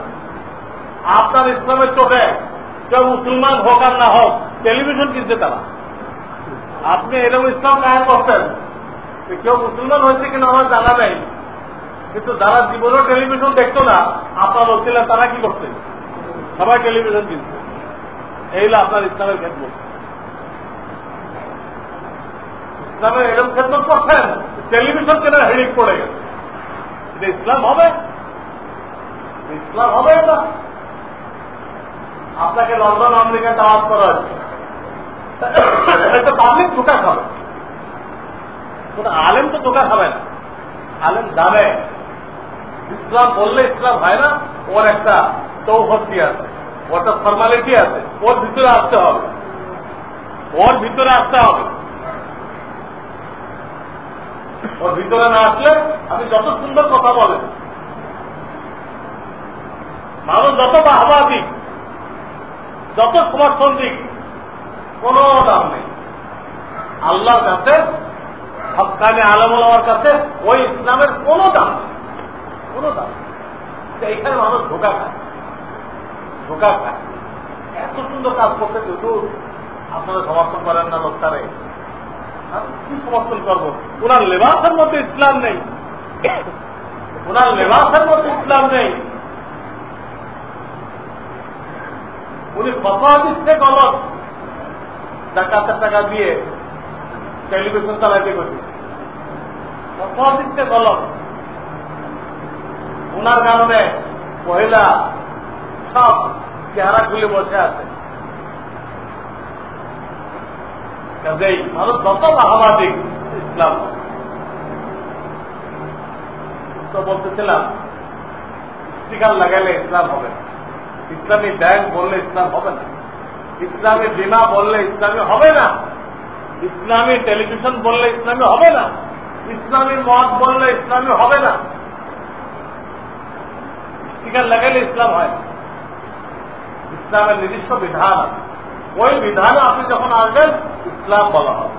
Speaker 1: আপনার ইসলামের চোখে কেউ মুসলমান হোক আর না হোক টেলিভিশন কিনছে তারা, আপনি এরকম ইসলাম কায়েম করতেন। কেউ মুসলমান হয়েছে কিনা আমার জানা নেই, কিন্তু যারা জীবনেও টেলিভিশন দেখতো না আপনার ওসিলা তারা কি করতেন? সবাই টেলিভিশন কিনছে। এই হলো আপনার ইসলামের খেদমত। ইসলামের এরকম খেদমত করছেন, টেলিভিশন কেনার হেডিক পড়ে গেছে। এটা ইসলাম হবে? ইসলাম হবে এটা? আপনাকে লন্ডন আমেরিকা দাওয়াত করা হচ্ছে, এটা পাবলিক ধোকা খাবে, আলেম তো ধোকা খাবে না। আলেম জানে ইসলাম বললে ইসলাম হয় না, ওর একটা চৌহদ্দি আছে, ওটা ফর্মালিটি আছে, ওর ভিতরে আসতে হবে, ওর ভিতরে আসতে হবে। ওর ভিতরে না আসলে আপনি যত সুন্দর কথা বলেন, মানুষ যত বাহবা দিক, যত সমর্থন দিক, কোন দাম নেই আল্লাহর কাছে, হক্কানি আলেমুলামার কাছে ওই ইসলামের কোন দাম নেই, কোন দাম। এইখানে মানুষ ধোকা খায়, ধোকা খায়। এত সুন্দর কাজ করতে কিন্তু আপনারা সমর্থন করেন না লোকটারে, কি সমর্থন করবো? ওনার লেবাসের মধ্যে ইসলাম নেই, ওনার লেবাসের মধ্যে ইসলাম নেই। উনি ফতোয়া দিচ্ছে গলত, জাকাতের টাকা দিয়ে টেলিভিশন চালাইতে গেছে, ফতোয়া দিচ্ছে গলত। ওনার কারণে মহিলা সব চেহারা খুলে বসে আছে। কাজেই মানুষ যত বাহাবাদিক ইসলাম। তো বলতেছিলাম স্টিকার লাগাইলে ইসলাম হবে না, ইসলামী ব্যাংক বললে ইসলাম হবে না, ইসলামী বীমা বললে ইসলামী হবে না, ইসলামী টেলিভিশন বললে ইসলামী হবে না, ইসলামী মদ বললে ইসলামী হবে না। স্টিকার লাগাইলে ইসলাম হয় না। ইসলামের নিজস্ব বিধান আছে, ওই বিধানে আপনি যখন আসবেন ইসলাম বলা হবে।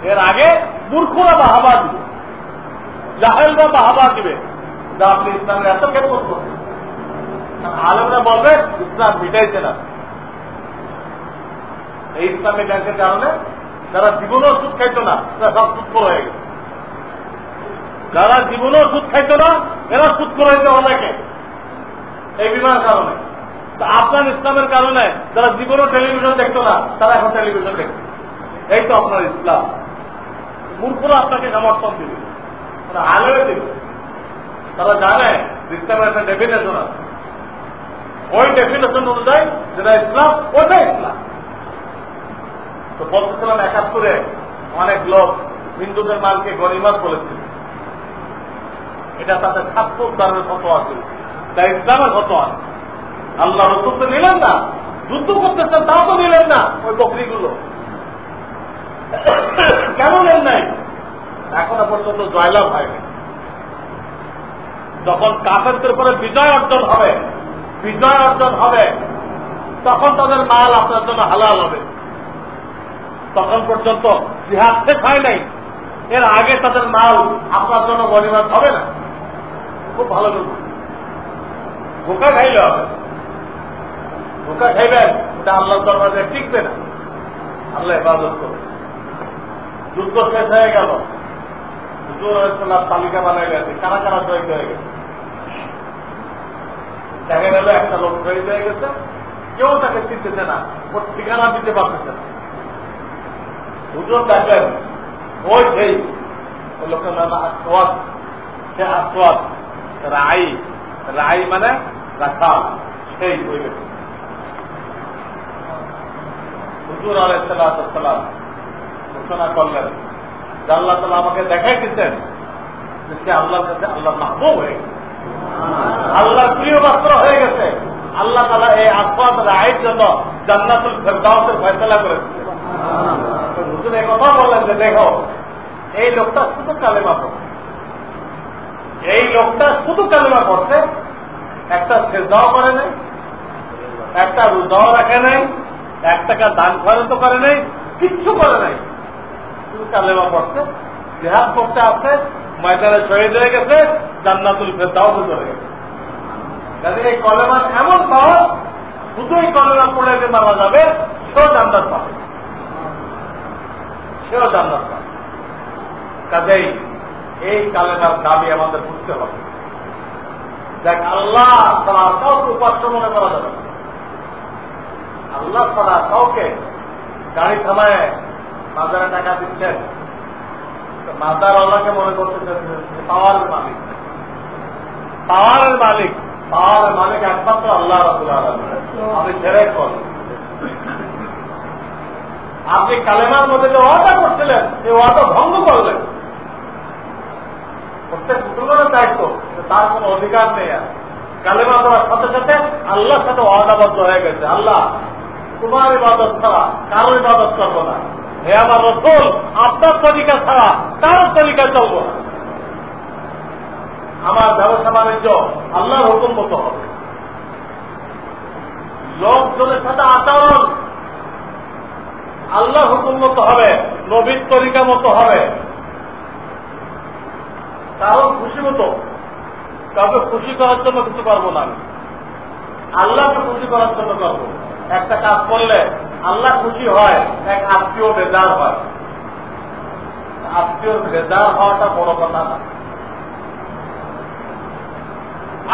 Speaker 1: এর আগে মূর্খরা বাহাবা দিবে, জাহেলরা বাহাবা দিবে যা আপনি ইসলামের এত খেদমত করবেন। আলেমরা বলবে ইসলাম মিটাইছে না। এই ইসলামী ব্যাংকের কারণে যারা জীবনেও সুদ খাইত না তারা সব সুদখোর হয়ে গেছে, যারা জীবনেও সুদ খাইত না এরা সুদখোর হয়েছে অনেকে এই বিমার কারণে। আপনার ইসলামের কারণে যারা জীবনেও টেলিভিশন দেখতো না তারা এখন টেলিভিশন দেখছে। এই তো আপনার ইসলাম। মূর্খরা আপনাকে সমর্থন দিবে, আলেও দিবে। তারা জানে ইসলামের একটা ডেফিনেশন আছে, ওই ডেফিনেশন অনুযায়ী যেটা ইসলাম ওটাই ইসলাম। তো বলতেছিলাম 71-এ অনেক লোক হিন্দুদের মালকে গনিমত বলেছিল, এটা তাদের ছাত্র উদ্ধারের ফতোয়া ছিল, তাই ইসলামের ফতোয়া। আল্লাহ রসুল তো নিলেন না, যুদ্ধ করতেছেন তাও তো নিলেন না ওই বকরিগুলো। কেন নেন নাই? এখনো পর্যন্ত জয়লাভ হয়নি। যখন কাফেরদের উপরে বিজয় অর্জন হবে, বিজয় অর্জন হবে, তখন তাদের মাল আপনার জন্য হালাল হবে। তখন পর্যন্ত জিহাদ শেষ হয় নাই, এর আগে তাদের মাল আপনার জন্য গনিমত হবে না। খুব ভালো করব, ধোকা খাইলে হবে। ধোকা খাইবেন এটা আল্লাহ দরবারে টিকবে না। আল্লাহ হেফাজত করবে। যুদ্ধ শেষ হয়ে গেল, তালিকা বানাই গেছে কারা কারা শহীদ হয়ে গেছে। দেখা গেল একটা লোক শহীদ হয়ে গেছে, কেউ তাকে চিনতেছে না, ওর ঠিকানা দিতে পারতেছে না। হুজুর দেখেন ওই সেই লোকের নাম আসওয়াদ, সে আসওয়াদ রাই, রাই মানে রাখাল, সেই ওই ব্যক্তি। হুজুর আলাইহিসসালাম ঘোষণা করলেন যে আল্লাহ তাআলা আমাকে দেখাই দিচ্ছেন যে সে আল্লাহর কাছে আল্লাহ মাহবুব হয়ে গেছে, আল্লাহর প্রিয় পাত্র হয়ে গেছে। আল্লাহ তাআলা এই আসওয়াদ রাইয়ের জন্য জান্নাতুল ফেরদাউসের ফয়সালা করেছে। হুজুর এই কথা বললেন যে দেখো এই লোকটা শুধু কালেমা পড়ছে, এই লোকটা শুধু কালেমা পড়ছে, একটা সেজদাও করে নাই, একটা রোজাও রাখে নাই, 1 টাকা দান খরচ করে নাই, কিচ্ছু করে নাই, শুধু কালেমা পড়ছে, জিহাদ করতে আসছে, ময়দানে শহীদ হয়ে গেছে, জান্নাতুল ফেরদাউসে চলে গেছে। কাজে এই কলেমা এমন পাওয়া, শুধু এই কলেমা পড়লে যে মারা যাবে সেও জান্নাত পাবে, সেও জান্নাত পাবে। কাজেই এই কালেমার দাবি আমাদের বুঝতে হবে। দেখ আল্লাহ ছাড়া কাউকে উপাস্য মনে করা যাবে না। আল্লাহ ছাড়া কাউকে গাড়ি থামায় মাজারে টাকা দিচ্ছেন, মাজার আল্লাহকে মনে করতে পাওয়ারের মালিক, পাওয়ারের মালিক, পাওয়ারের মালিক একমাত্র আল্লাহ রাব্বুল আলামিন। আপনি ছেড়ে কর, আপনি কালেমার মধ্যে যে ওয়াদা করছিলেন এই ওয়াদা ভঙ্গ করলেন। প্রত্যেক মুসলমানের দায়িত্ব, তার কোন অধিকার নেই আর কালেমা পড়ার সাথে সাথে আল্লাহর সাথে ওয়াদাবদ্ধ হয়ে গেছে, আল্লাহ তোমার ইবাদত ছাড়া কারো ইবাদত করবো না, হে আমার রাসূল আপনার তরিকা ছাড়া কারো তরিকা চলবো না, আমার ব্যবসা বাণিজ্য আল্লাহর হুকুম মতো হবে, লোকজনের সাথে আচরণ আল্লাহর হুকুম মতো হবে, নবীর তরিকা মতো হবে, কারণ খুশি মতো, কাউকে খুশি করার জন্য কিছু করবো না, আল্লাহকে খুশি করার জন্য করবো। একটা কাজ করলে আল্লাহ খুশি হয়, এক আত্মীয় বেজার হয়, আত্মীয় বেজার হওয়াটা বড় কথা না,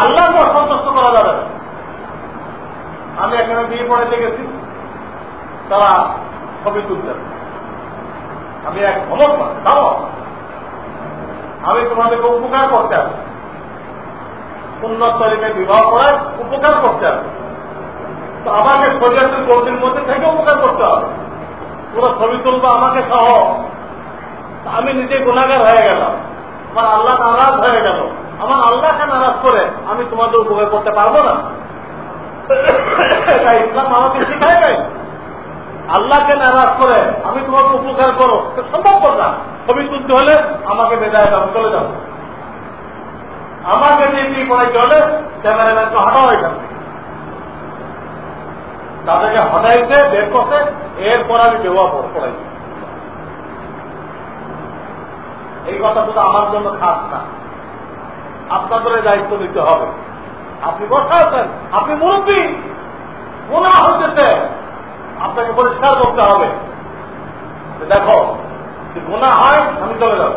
Speaker 1: আল্লাহকে অসন্তুষ্ট করা যাবে না। আমি এখানে বিয়ে পড়াতে গেছি, তারা ছবি তুলতেন, আমি এক ভ্রমণ যাবো, আমি তোমাদেরকে উপকার করতে আসি, উন্নত তরিকায় বিবাহ করার উপকার করতে আসি, তো আমাকে শরীয়তের গতির মধ্যে থেকে উপকার করতে হবে, পুরো ছবি তুলবো আমাকে সহ, আমি নিজে গুনাহগার হয়ে গেলাম, আমার আল্লাহ নারাজ হয়ে গেল, আমার আল্লাহকে নারাজ করে আমি তোমাদের উপকার করতে পারবো না। ইসলাম আমাকে শিখায় নাই আল্লাহকে নারাজ করে আমি তোমাকে উপকার করো, সম্ভব না। ছবি তুলতে হলে আমাকে বেজায় দাও, চলে যাও, আমাকে দিয়ে কি পড়াইতে হলে ক্যামেরাম্যানকে হটাও এখান থেকে, তাদেরকে হটাইতে বের করতে, এরপর আমি বেওয়া পড়াই। এই কথা শুধু আমার জন্য খাস না, আপনাদের দায়িত্ব নিতে হবে। আপনি বসা আছেন, আপনি মুরব্বী, গুনাহ হইতেছে, আপনাকে পরিষ্কার করতে হবে। দেখো যে গুনাহ হয় আমি চলে যাব,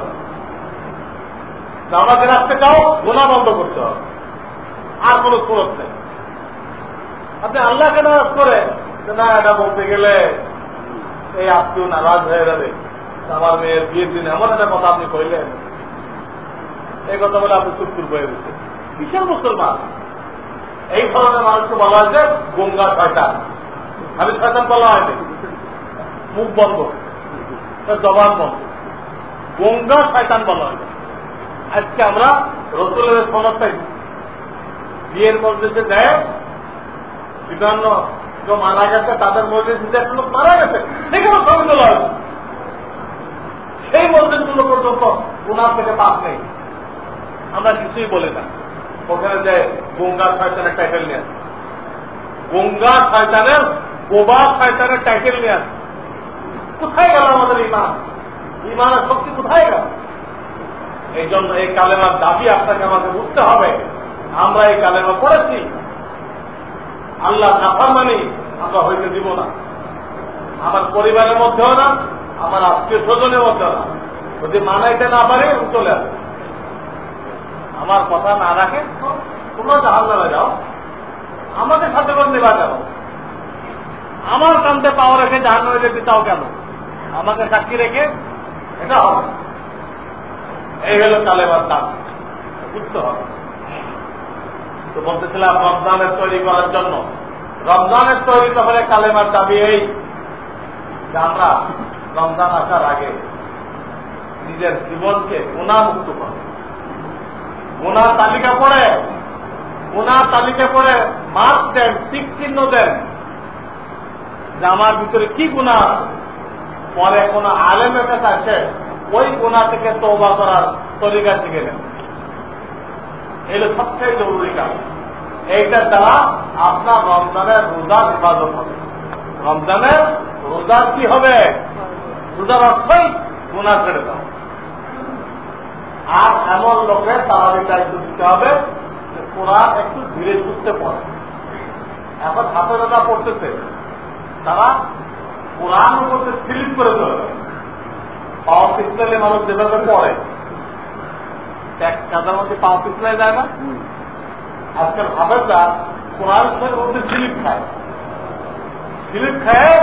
Speaker 1: আমাকে রাখতে চাও গুনাহ বন্ধ করতে হবে, আর কোন সুরত নেই। আপনি আল্লাহকে নারাজ করে না এটা বলতে গেলে এই আত্মীয় নারাজ হয়ে যাবে, আমার মেয়ের বিয়ের দিন এমন একটা কথা আপনি কইলেন, এই কথা বলে আপনি চুপ চুপ হয়ে গেছে। কিসের মুসলমান? এই ধরনের মানুষকে বলা হয়েছে গঙ্গা শয়তান। আমি শয়তান বলা হয়নি, মুখ বন্ধ, জবান বন্ধ, গঙ্গা শয়তান বলা হয়েছে। আজকে আমরা রসুলের সনদটাই বিয়ের মধ্যে যে দেয়, বিভিন্ন যে মারা গেছে তাদের মধ্যে যে একটা লোক মারা গেছে সেখানে ছবি তোলা হয়েছে, সেই মসজিদগুলো পর্যন্ত গুনাহ থেকে পাপ নেই, আমরা কিছুই বলি না। ওখানে যে গঙ্গা শয়তানের টাইটেল নিয়ে আসে, গঙ্গা শয়তানের গোবা শয়তানের টাইটেল নিয়ে আসে, কোথায় গেল আমাদের ইমান? ইমানের শক্তি কোথায় গেল? এই জন্য এই কালেমার দাবি আপনাকে আমাকে বুঝতে হবে। আমরা এই কালেমা পড়েছি, আল্লাহ নাফরমানি আমরা হইতে দিব না, আমার পরিবারের মধ্যেও না, আমার আত্মীয় স্বজনের মধ্যেও না। যদি মানাইতে না পারে চলে আসে, আমার কথা না রাখে তোমরা জাহান্নামে যাও, আমাদের সাথে করে নেবা কেন? আমার কান্দে পাওয়া রেখে জাহান্নামে যেতে চাও কেন? আমাকে সাক্ষী রেখে এটা হবে। এই হলো কালেমার দাম, বুঝতে হবে। তো বলতেছিলাম রমজানের তৈরি করার জন্য, রমজানের তৈরি তাহলে কালেমার দাবি এই যে আমরা রমজান আসার আগে নিজের জীবনকে গুনাহমুক্ত করব। গুনাহ তালিকা পড়ে, গুনাহ তালিকা পড়ে মার্ক দেন, টিক চিহ্ন দেন যে আমার ভিতরে কি গুনাহ। পরে কোন আলেমের কাছে আসে, ওই গুনাহ থেকে তওবা করার তরিকা শিখে নেন। এগুলো সবচেয়ে জরুরি কাজ। এইটার দ্বারা আপনার রমজানের রোজা হেফাজত হবে। রমজানের রোজা কি হবে? রোজার অর্থই গুনাহ ছেড়ে দাও। আর এমন লোকের তারাবি দায়িত্ব দিতে হবে যে কোরআন একটু ধীরে সুস্থে পড়ে। এখন হাতে রোজা পড়তেছে, তারা কোরআন করতে স্লিপ করে চলে, পাওয়া পিছলে মানুষ যেভাবে পড়ে, এক কাজার মধ্যে পাওয়া পিছলে যায় না। আজকাল হাফেজরা কোরআনের মধ্যে স্লিপ খায়, স্লিপ খায়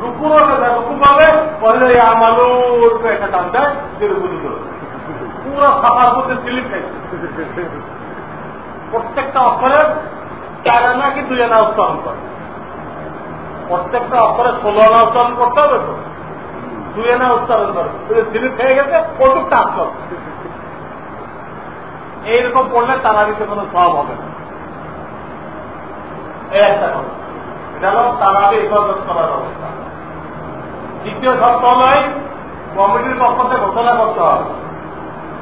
Speaker 1: রুকুর রুকু পাবে, পরে আমালুর একটা টান দেয়, যে রুকু দিতে পুরো সাফার মধ্যে স্লিপ খাইছে। প্রত্যেকটা অক্ষরের 4 আনা কি 2 আনা উচ্চারণ করে, প্রত্যেকটা অক্ষরে 16 আনা উচ্চারণ করতে হবে, তো 2 আনা উচ্চারণ করে। স্লিপ খেয়ে গেছে, কটুক টাচ করে। এইরকম পড়লে তারাবিতে কোনো সওয়াব হবে না। এই একটা কথা, এটা হল তারাবি ইবাদত করার ব্যবস্থা। দ্বিতীয় শর্ত হল কমিটির পক্ষ থেকে ঘোষণা করতে হবে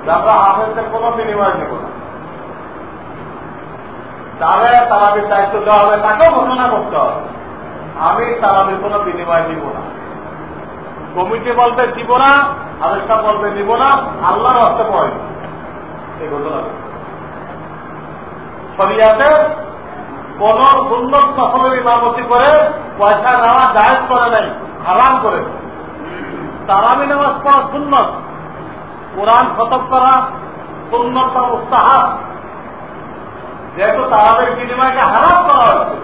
Speaker 1: যে আমরা হাফেজদের কোনো বিনিময় নেব না। যারা তারাবির দায়িত্ব দেওয়া হবে তাকেও ঘোষণা করতে হবে আমি তারাবির কোনো বিনিময় দিব না। কমিটি বলবে দিব না, আদেশটা বলবে দিব না, আল্লাহর হস্তে পড়ে এই ঘোষণা। শরিয়াতে কোন সুন্নত নফলের ইমামতি করে পয়সা নেওয়া জায়েজ করে নাই, হারাম করে। তারাবি নামাজ পড়া সুন্নত, কোরআন খতম করা সুন্নত বা মুস্তাহাব। যেহেতু তারাবির বিনিময়কে হারাম করা হয়েছে,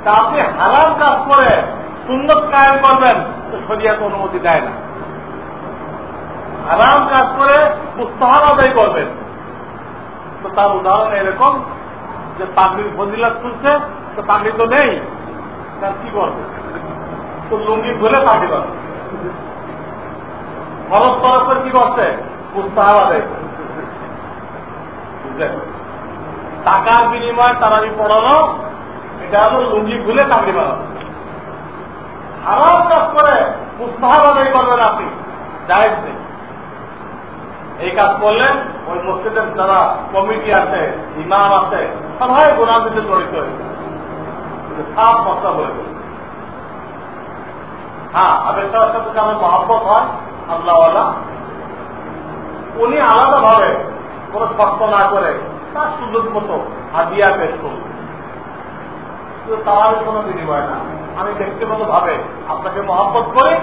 Speaker 1: তা আপনি হারাম কাজ করে সুন্নত কায়েম করবেন তো শরিয়াত অনুমতি দেয় না। হারাম কাজ করে মুস্তাহাব আদায় করবেন তো তার উদাহরণ এরকম যে পাগড়ির ফজিলত খুলছে তো পাগড়ি তো নেই, তার কি করবে? তো লুঙ্গি খুলে পাগড়ি করবে। খরচ তরফের কি করছে? মুস্তাহাব আদায় করছে। বুঝলেন? টাকার বিনিময়ে তারাবি পড়ানো এটা হলো লুঙ্গি খুলে পাগড়ি বানানো। হারাম কাজ করে মুস্তাহাব আদায় করবেন আপনি, জায়েজ নেই। এই কাজ করলে ওই মসজিদের যারা কমিটি আছে, ইমাম আছে, সবাই গুনার দিতে জড়িত হয়েছে। সাফ মশলা বলে দেবে। হ্যাঁ, আবেদটার সাথে যেমন মহব্বত হয় আল্লাহওয়ালা, উনি আলাদা ভাবে কোন শর্ত না করে তার সুযোগ মতো হাদিয়া পেশ করবেন। তার কোনো বিনিময় না। আমি ব্যক্তিগত ভাবে আপনাকে মহব্বত করি,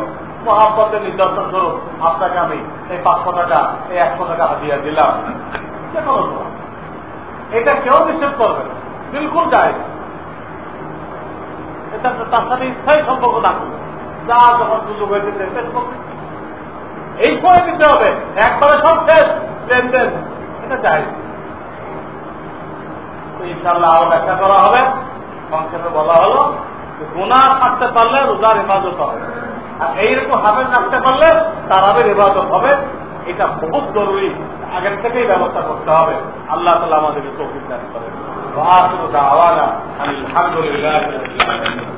Speaker 1: মহব্বতের নিদর্শন স্বরূপ আপনাকে আমি এই 500 টাকা, এই 100 টাকা হাদিয়া দিলাম। যে কোনো সময় এটা কেউ নিষেধ করবে না, বিলকুল যায়। এটা তার সাথে স্থায়ী সম্পর্ক না করবে, যা যখন সুযোগ হয়েছে এই সময় দিতে হবে, একবারে সব শেষ লেনদেন, এটা যায়। তো ইনশাল্লাহ আরো ব্যাখ্যা করা হবে। সংক্ষেপে বলা হলো গুনাহ থাকতে পারলে রোজার হেফাজত হবে, আর এইরকম হাফেজ রাখতে পারলে তারাবির হেফাজত হবে। এটা বহুত জরুরি, আগের থেকেই ব্যবস্থা করতে হবে। আল্লাহ তাআলা আমাদেরকে তৌফিক দান করেন। ওয়া আখিরু দাওয়ানা আলহামদুলিল্লাহি রাব্বিল আলামিন।